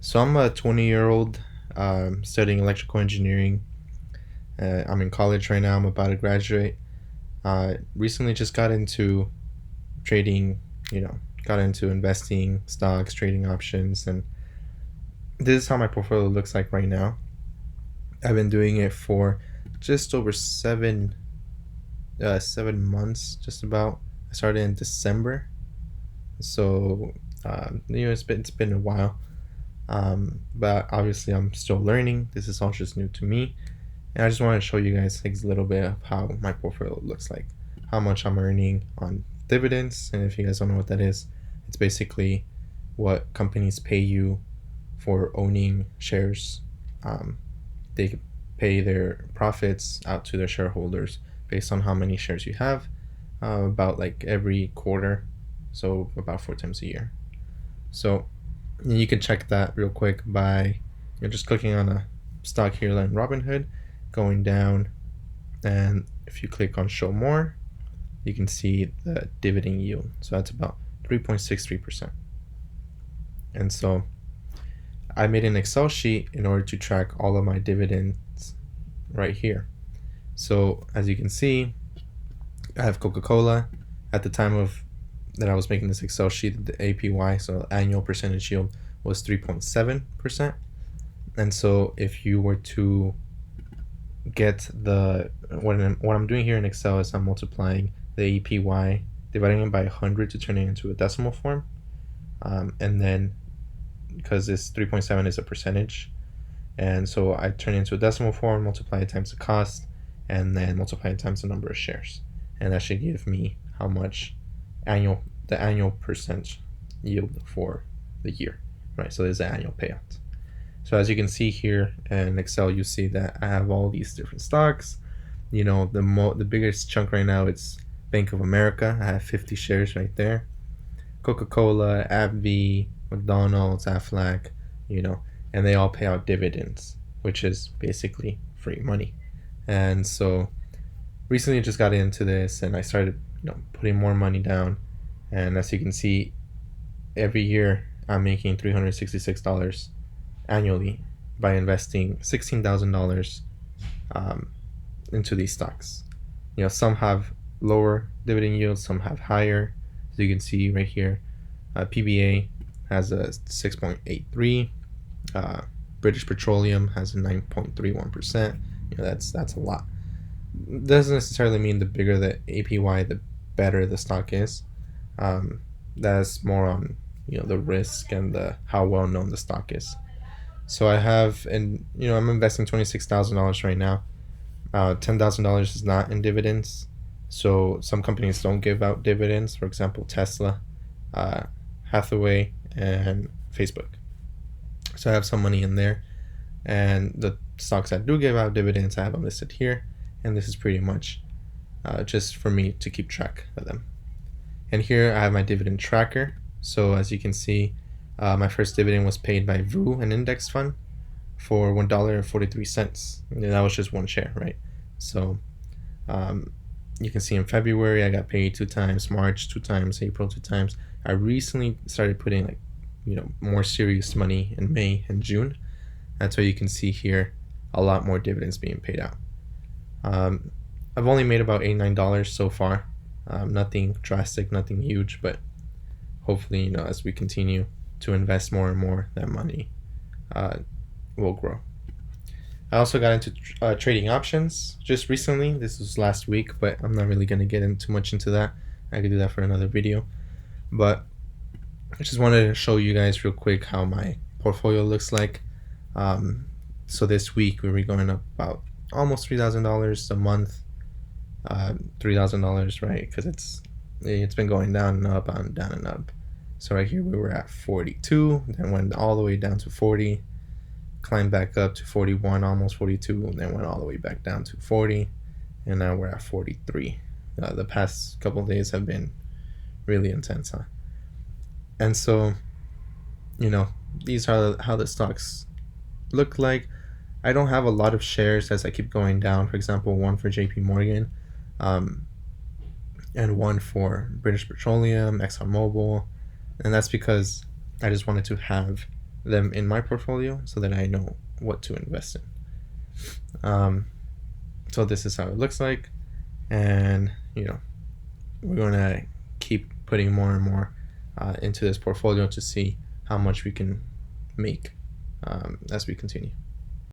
So I'm a 20-year-old studying electrical engineering. I'm in college right now. I'm about to graduate. Recently just got into trading, got into investing, stocks, trading options, and this is how my portfolio looks like right now. I've been doing it for just over 7 months, just about. I started in December, so it's been a while. But obviously I'm still learning. This is all just new to me. And I just want to show you guys like a little bit of how my portfolio looks like, how much I'm earning on dividends. And if you guys don't know what that is, it's basically what companies pay you for owning shares. They pay their profits out to their shareholders based on how many shares you have, about like every quarter, so about 4 times a year. So you can check that real quick by just clicking on a stock here like Robinhood, going down, and if you click on show more, you can see the dividend yield. So that's about 3.63%. And so I made an Excel sheet in order to track all of my dividends right here. So as you can see, I have Coca-Cola. At the time of that I was making this Excel sheet, the APY, so annual percentage yield, was 3.7%. And so if you were to get what I'm doing here in Excel is I'm multiplying the APY, dividing it by 100 to turn it into a decimal form. And then because this 3.7 is a percentage, and so I turn it into a decimal form, multiply it times the cost, and then multiply it times the number of shares. And that should give me how much the annual percent yield for the year, right? So there's the annual payout. So as you can see here in Excel, you see that I have all these different stocks. The biggest chunk right now, it's Bank of America. I have 50 shares right there. Coca-Cola, AbbVie, McDonald's, Aflac, and they all pay out dividends, which is basically free money. And so recently I just got into this and I started putting more money down. And as you can see, every year I'm making $366 annually by investing $16,000 into these stocks. Some have lower dividend yields, some have higher. So you can see right here, PBA has a 6.83. British Petroleum has a 9.31%. That's a lot. Doesn't necessarily mean the bigger the APY, the better the stock is. That's more on the risk and the how well known the stock is. So I have, and I'm investing $26,000 right now. $10,000 is not in dividends. So some companies don't give out dividends. For example, Tesla, uh, Hathaway, and Facebook. So I have some money in there, and the stocks that do give out dividends, I have them listed here. And this is pretty much just for me to keep track of them. And here I have my dividend tracker. So as you can see, my first dividend was paid by VU, an index fund, for $1.43. And that was just one share, right? So you can see in February I got paid 2 times, March 2 times, April 2 times. I recently started putting more serious money in May and June. That's why you can see here a lot more dividends being paid out. I've only made about $89 so far. Nothing drastic, nothing huge, but hopefully, as we continue to invest more and more, that money will grow. I also got into trading options just recently. This was last week, but I'm not really going to get too much into that. I could do that for another video. But I just wanted to show you guys real quick how my portfolio looks like. So this week we were going up about almost $3,000 a month. $3,000, right? Because it's been going down and up and down and up. So right here we were at 42, then went all the way down to 40, climbed back up to 41, almost 42, and then went all the way back down to 40, and now we're at 43. The past couple of days have been really intense, huh? And so, these are how the stocks look like. I don't have a lot of shares as I keep going down. For example, one for JP Morgan, and one for British Petroleum, ExxonMobil, and that's because I just wanted to have them in my portfolio so that I know what to invest in. So this is how it looks like, and we're gonna keep putting more and more into this portfolio to see how much we can make as we continue.